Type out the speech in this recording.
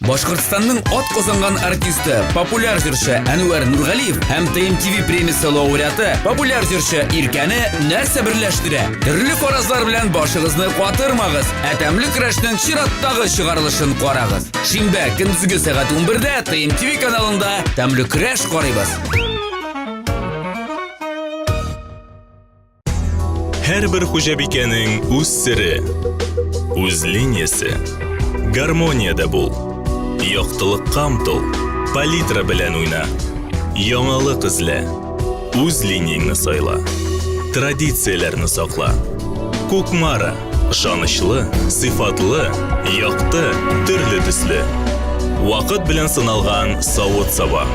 Башкортстанның ат казанган артисты, популяр җырчы Әнвәр Нургалиев һәм ТМТV премиясе лауреаты, популяр җырчы Иркәне нәрсә берләштерә? Төрле фаразлар белән башыгызны катырмагыз. Тәмле көрәшнең чираттагы чыгарылышын карагыз. Шимбә көндезге сәгать 11-дә ТМТV каналында тәмле көрәш карыйбыз. Һәрбер хуҗабикәнең үз сире, үз линиясе. Гармонияда бул. Яктылыкка омтыл. Палитра белән уйна. Яңалык эзлә. Үз линияңне сайла. Традицияләрне сакла. Кукмара. Ышанычлы, сыйфатлы, якты, төрле төсле. Вакыт белән сыналган савыт-саба.